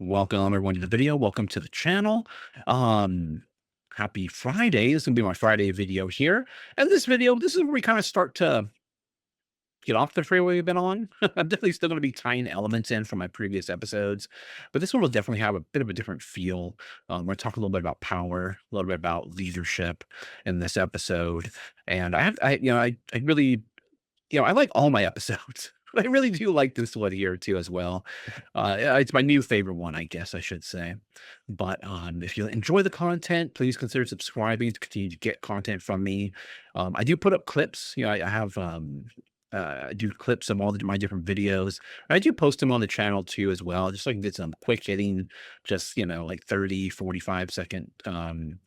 Welcome everyone to the video. Welcome to the channel. Um, Happy Friday. This is gonna be my Friday video here. And this video, this is where we kind of start to get off the freeway we've been on. I'm definitely still gonna be tying elements in from my previous episodes, but this one will definitely have a bit of a different feel. We're gonna talk a little bit about power, a little bit about leadership in this episode. And I really I like all my episodes, but I really do like this one here too as well. Yeah, it's my new favorite one, I guess I should say. But if you enjoy the content, please consider subscribing to continue to get content from me. I do put up clips. I have I do clips of my different videos. I do post them on the channel too as well, just so I can get some quick hitting, just like 30, 45 second little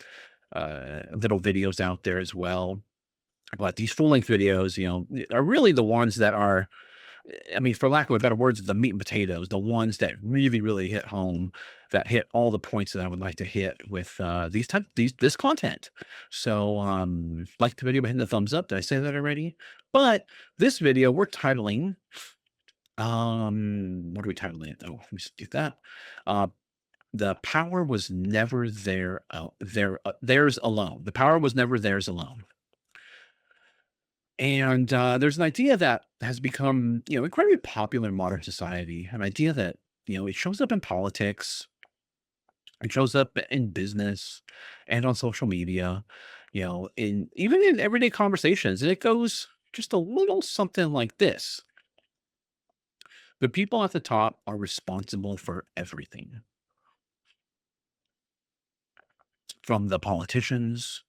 videos out there as well. But these full length videos, are really the ones that are, I mean, for lack of a better words, the meat and potatoes, the ones that really, really hit home, that hit all the points that I would like to hit with this content. So, like the video by hitting the thumbs up. Did I say that already? But this video we're titling, what are we titling it? Oh, let me just do that. Uh, the power was never theirs alone. The power was never theirs alone. And there's an idea that has become, incredibly popular in modern society. An idea that, it shows up in politics, it shows up in business and on social media, in even in everyday conversations. And it goes just a little something like this. The people at the top are responsible for everything, from the politicians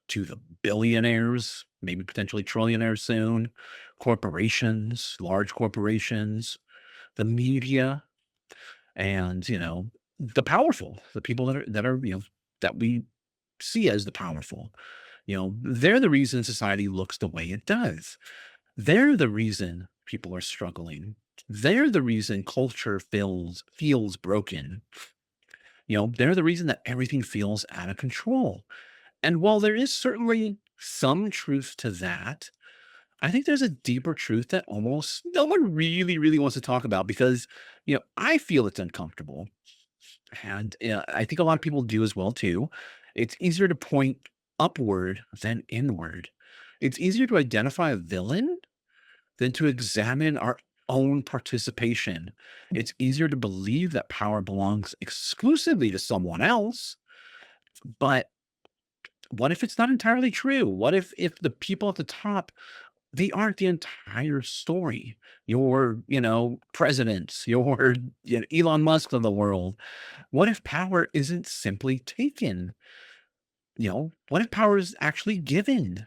to the billionaires, maybe potentially trillionaires soon, corporations, large corporations, the media, and the powerful, the people that are that we see as the powerful. They're the reason society looks the way it does. They're the reason people are struggling. They're the reason culture feels broken. They're the reason that everything feels out of control. And while there is certainly some truth to that, I think there's a deeper truth that almost no one really, really wants to talk about because, I feel it's uncomfortable. And I think a lot of people do as well too. It's easier to point upward than inward. It's easier to identify a villain than to examine our own participation. It's easier to believe that power belongs exclusively to someone else, but what if it's not entirely true? What if the people at the top, they aren't the entire story? Your, presidents, your Elon Musk of the world. What if power isn't simply taken? What if power is actually given?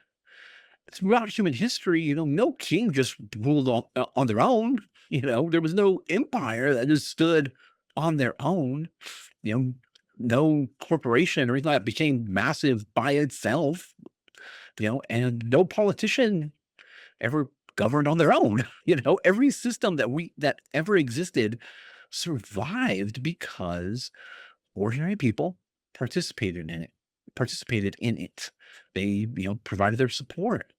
Throughout human history, no king just ruled on their own. There was no empire that just stood on their own. You know, no corporation or anything like that became massive by itself. And no politician ever governed on their own. Every system that ever existed survived because ordinary people participated in it, participated in it. They, provided their support,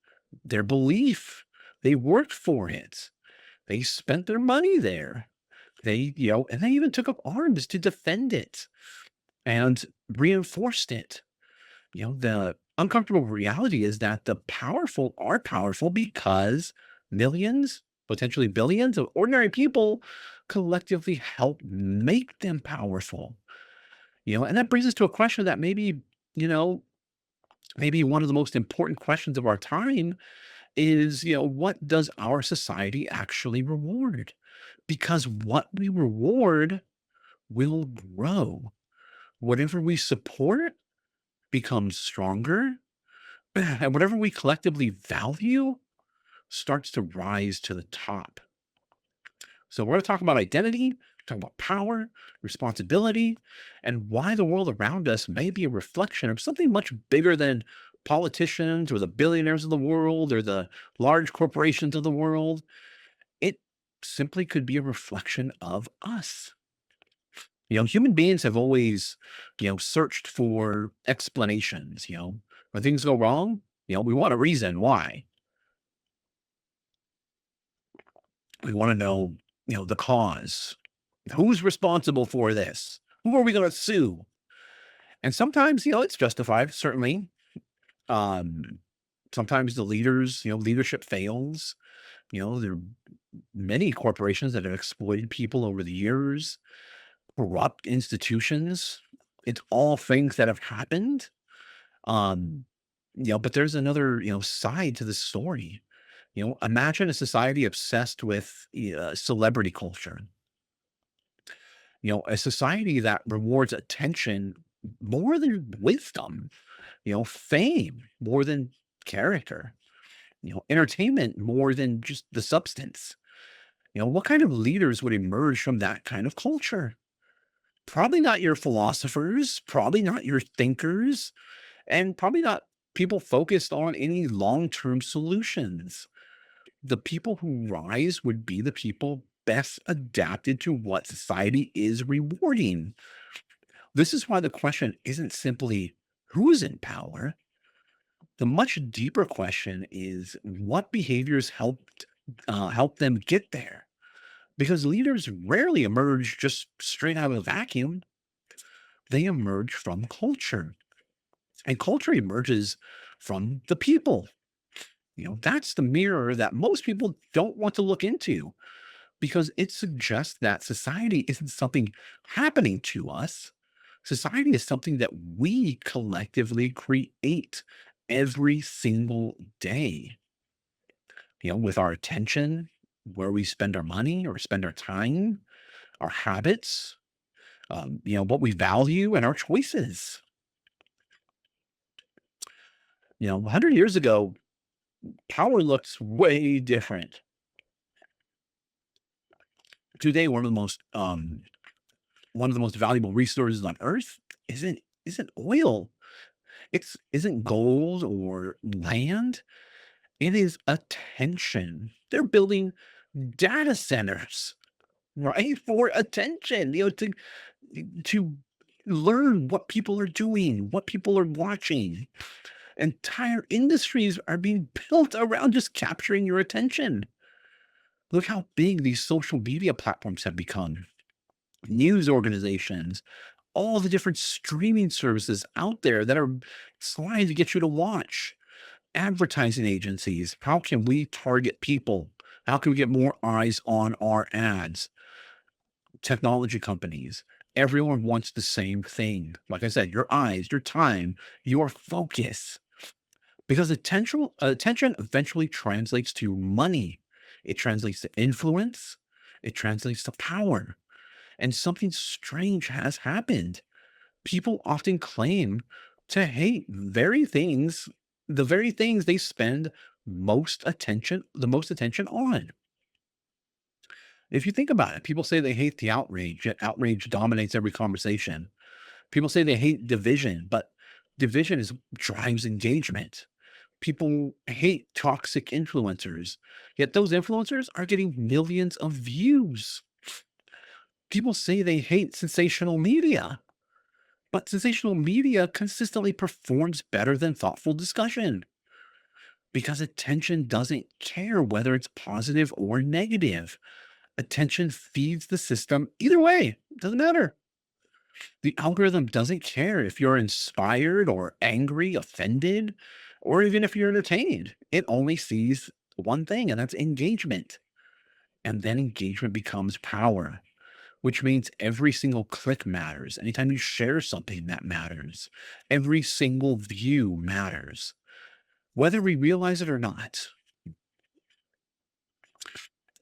their belief. They worked for it. They spent their money there. And they even took up arms to defend it and reinforced it. The uncomfortable reality is that the powerful are powerful because millions, potentially billions of ordinary people collectively help make them powerful. And that brings us to a question that you know, maybe one of the most important questions of our time is, what does our society actually reward? Because what we reward will grow. Whatever we support becomes stronger, and whatever we collectively value starts to rise to the top. So we're going to talk about identity, talk about power, responsibility, and why the world around us may be a reflection of something much bigger than politicians or the billionaires of the world or the large corporations of the world. It simply could be a reflection of us. Human beings have always, searched for explanations. When things go wrong, we want a reason why. We want to know, the cause. Who's responsible for this? Who are we going to sue? And sometimes, it's justified, certainly. Um, Sometimes the leadership fails. There are many corporations that have exploited people over the years, corrupt institutions. It's all things that have happened. Um, but there's another, side to the story. Imagine a society obsessed with celebrity culture. A society that rewards attention more than wisdom, fame more than character, entertainment more than just the substance. What kind of leaders would emerge from that kind of culture? Probably not your philosophers, probably not your thinkers, and probably not people focused on any long term solutions. The people who rise would be the people best adapted to what society is rewarding. This is why the question isn't simply who's in power. The much deeper question is what behaviors help them get there. Because leaders rarely emerge just straight out of a vacuum. They emerge from culture, and culture emerges from the people. That's the mirror that most people don't want to look into because it suggests that society isn't something happening to us. Society is something that we collectively create every single day, with our attention, where we spend our money or spend our time, our habits, what we value and our choices. 100 years ago, power looks way different. Today, one of the most valuable resources on earth isn't oil. Isn't gold or land. It is attention. They're building data centers, right? For attention, to learn what people are doing, what people are watching. Entire industries are being built around just capturing your attention. Look how big these social media platforms have become. News organizations, all the different streaming services out there that are trying to get you to watch. Advertising agencies, how can we target people? How can we get more eyes on our ads? Technology companies, everyone wants the same thing. Like I said, your eyes, your time, your focus. Because attention eventually translates to money. It translates to influence. It translates to power. And something strange has happened. People often claim to hate the very things they spend the most attention on. If you think about it, people say they hate the outrage, yet outrage dominates every conversation. People say they hate division, but division drives engagement. People hate toxic influencers, yet those influencers are getting millions of views. People say they hate sensational media, but sensational media consistently performs better than thoughtful discussion because attention doesn't care whether it's positive or negative. Attention feeds the system either way. Doesn't matter. The algorithm doesn't care if you're inspired or angry, offended, or even if you're entertained. It only sees one thing, and that's engagement. And then engagement becomes power, which means every single click matters. Anytime you share something that matters, every single view matters, whether we realize it or not.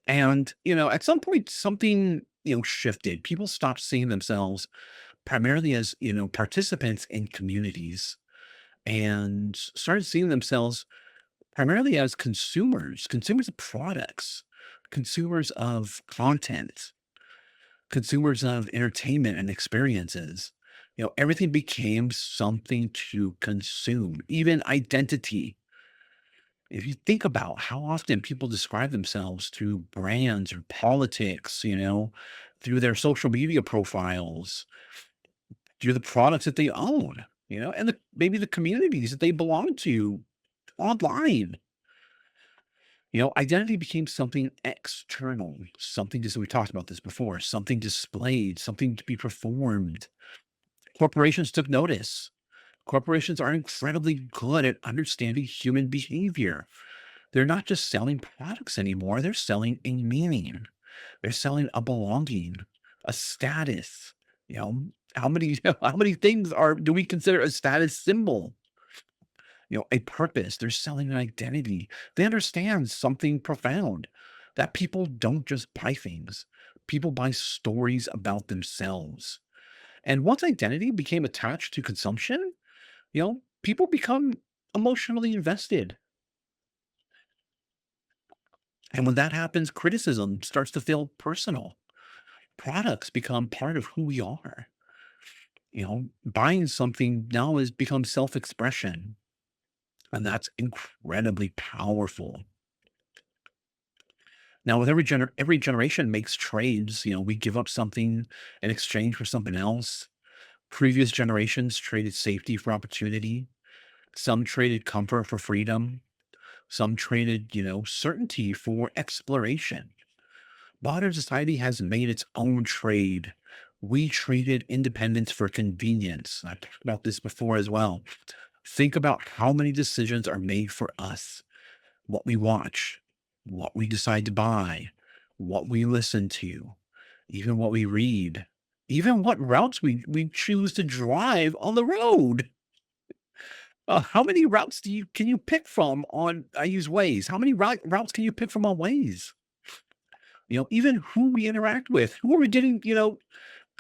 And, at some point, something, shifted. People stopped seeing themselves primarily as, participants in communities and started seeing themselves primarily as consumers of products, consumers of content, consumers of entertainment and experiences. Everything became something to consume, even identity. If you think about how often people describe themselves through brands or politics, through their social media profiles, through the products that they own, and maybe the communities that they belong to online. Identity became something external, something just we talked about this before, something displayed, something to be performed. Corporations took notice. Corporations are incredibly good at understanding human behavior. They're not just selling products anymore, they're selling a meaning. They're selling a belonging, a status. You know, how many how many things are do we consider a status symbol? A purpose. They're selling an identity. They understand something profound that people don't just buy things. People buy stories about themselves. And once identity became attached to consumption, people become emotionally invested. And when that happens, criticism starts to feel personal. Products become part of who we are. Buying something now has become self-expression, and that's incredibly powerful. Now, with every generation makes trades. We give up something in exchange for something else. Previous generations traded safety for opportunity. Some traded comfort for freedom. Some traded, certainty for exploration. Modern society has made its own trade. We traded independence for convenience. I've talked about this before as well. Think about how many decisions are made for us, what we watch, what we decide to buy, what we listen to, even what we read, even what routes we choose to drive on the road. How many routes can you pick from on? I use Waze. How many routes can you pick from on Waze? Even who we interact with. Who are we getting?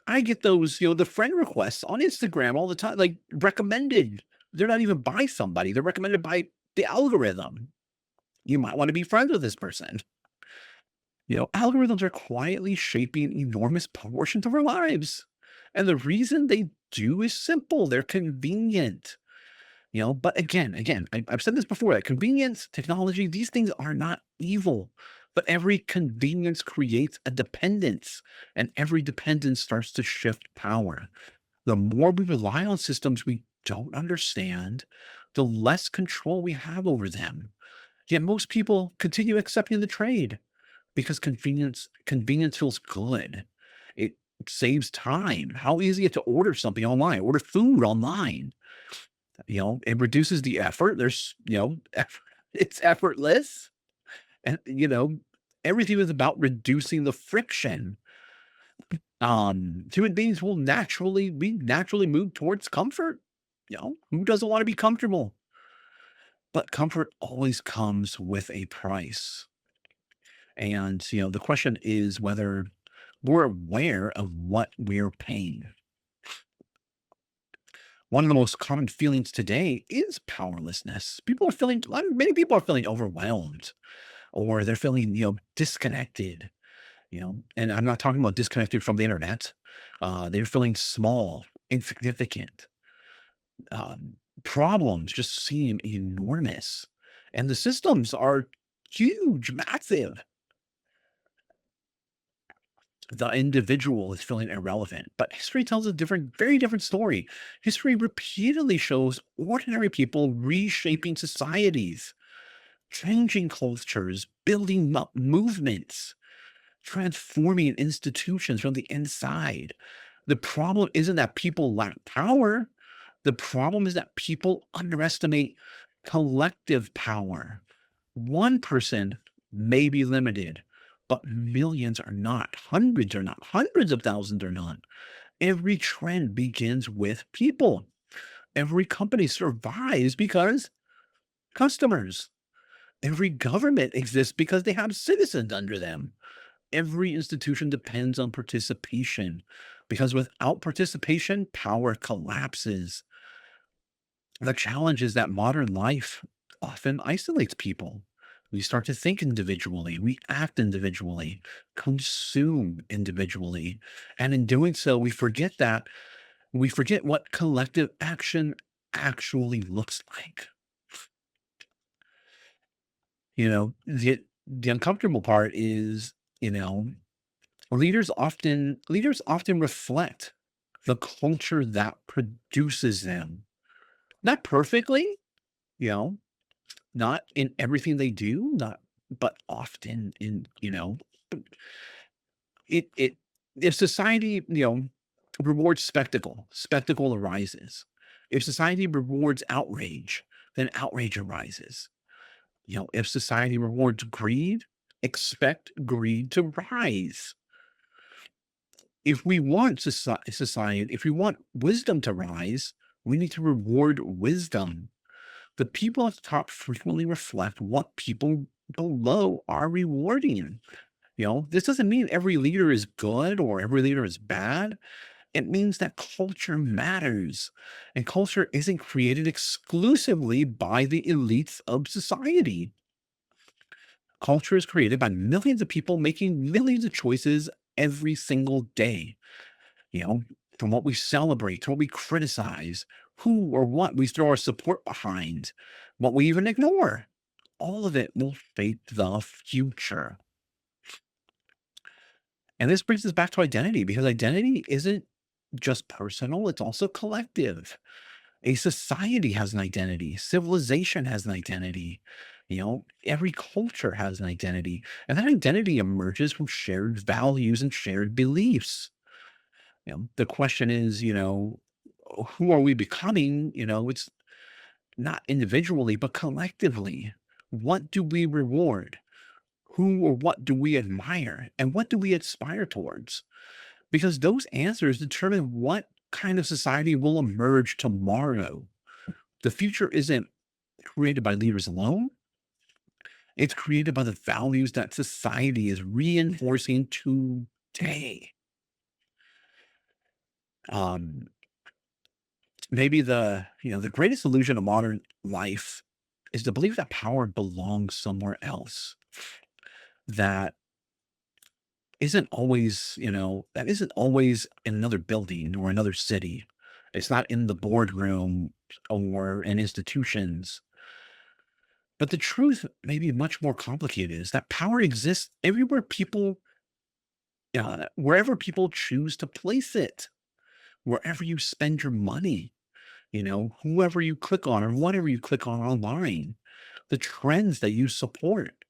I get those, the friend requests on Instagram all the time, like recommended. They're not even by somebody. They're recommended by the algorithm. You might want to be friends with this person. Algorithms are quietly shaping enormous portions of our lives. And the reason they do is simple. They're convenient. But again, I've said this before, that convenience, technology, these things are not evil. But every convenience creates a dependence, and every dependence starts to shift power. The more we rely on systems we don't understand, the less control we have over them. Yet most people continue accepting the trade because convenience feels good. It saves time. How easy it to order something online, order food online. It reduces the effort. There's, it's effortless. And, everything is about reducing the friction. Human beings we naturally move towards comfort. Who doesn't want to be comfortable? But comfort always comes with a price. And, the question is whether we're aware of what we're paying. One of the most common feelings today is powerlessness. Many people are feeling overwhelmed, or they're feeling, disconnected, and I'm not talking about disconnected from the internet. They're feeling small, insignificant. Um, Problems just seem enormous, and the systems are huge, massive. The individual is feeling irrelevant, but history tells a very different story. History repeatedly shows ordinary people reshaping societies, changing cultures, building up movements, transforming institutions from the inside. The problem isn't that people lack power. The problem is that people underestimate collective power. One person may be limited, but millions are not. Hundreds are not. Hundreds of thousands are not. Every trend begins with people. Every company survives because customers. Every government exists because they have citizens under them. Every institution depends on participation because without participation, power collapses. The challenge is that modern life often isolates people. We start to think individually, we act individually, consume individually. And in doing so, we forget what collective action actually looks like. The uncomfortable part is, you know, leaders often reflect the culture that produces them. Not perfectly, you know, not in everything they do, not but often in, it if society, rewards spectacle, spectacle arises. If society rewards outrage, then outrage arises. If society rewards greed, expect greed to rise. If we want society, if we want wisdom to rise, we need to reward wisdom. The people at the top frequently reflect what people below are rewarding. This doesn't mean every leader is good or every leader is bad. It means that culture matters. And culture isn't created exclusively by the elites of society. Culture is created by millions of people making millions of choices every single day, you know, from what we celebrate to what we criticize, who or what we throw our support behind, what we even ignore. All of it will shape the future. And this brings us back to identity because identity isn't just personal, it's also collective. A society has an identity, civilization has an identity. Every culture has an identity, and that identity emerges from shared values and shared beliefs. The question is, who are we becoming? It's not individually, but collectively. What do we reward? Who or what do we admire? And what do we aspire towards? Because those answers determine what kind of society will emerge tomorrow. The future isn't created by leaders alone. It's created by the values that society is reinforcing today. Um, Maybe the greatest illusion of modern life is to believe that power belongs somewhere else. That isn't always in another building or another city. It's not in the boardroom or in institutions. But the truth may be much more complicated is that power exists everywhere wherever people choose to place it, wherever you spend your money, whoever you click on or whatever you click on online, the trends that you support,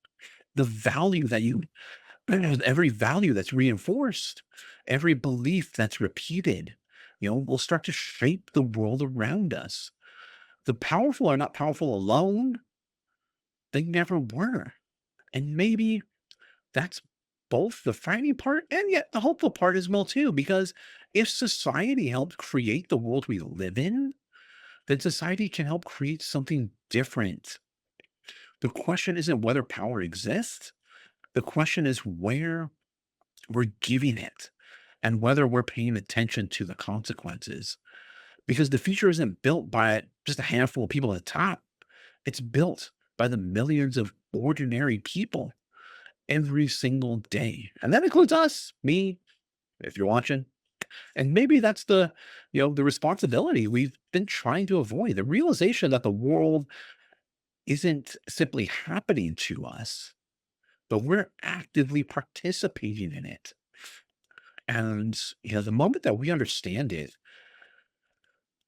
the value that you, every value that's reinforced, every belief that's repeated, will start to shape the world around us. The powerful are not powerful alone. They never were. And maybe that's both the frightening part and yet the hopeful part as well too, because if society helped create the world we live in, then society can help create something different. The question isn't whether power exists. The question is where we're giving it and whether we're paying attention to the consequences. Because the future isn't built by just a handful of people at the top. It's built by the millions of ordinary people every single day. And that includes us, me, if you're watching. And maybe that's the responsibility we've been trying to avoid. The realization that the world isn't simply happening to us, but we're actively participating in it. And the moment that we understand it,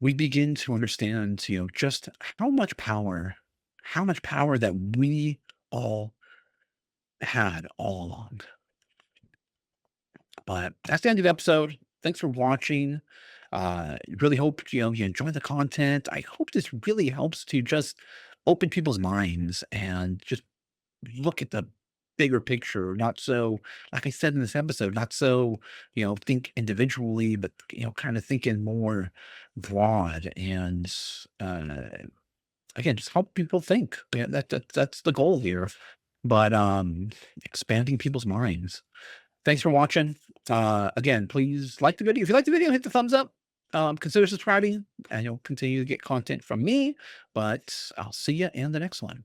we begin to understand, just how much power that we all had all along. But that's the end of the episode. Thanks for watching. Really hope you enjoy the content. I hope this really helps to just open people's minds and just look at the bigger picture. Not so, like I said in this episode, not so think individually, but kind of thinking more broad and again, just help people think. Yeah, that's the goal here. But expanding people's minds. Thanks for watching. Again, please like the video. If you like the video, hit the thumbs up. Consider subscribing, and you'll continue to get content from me. But I'll see you in the next one.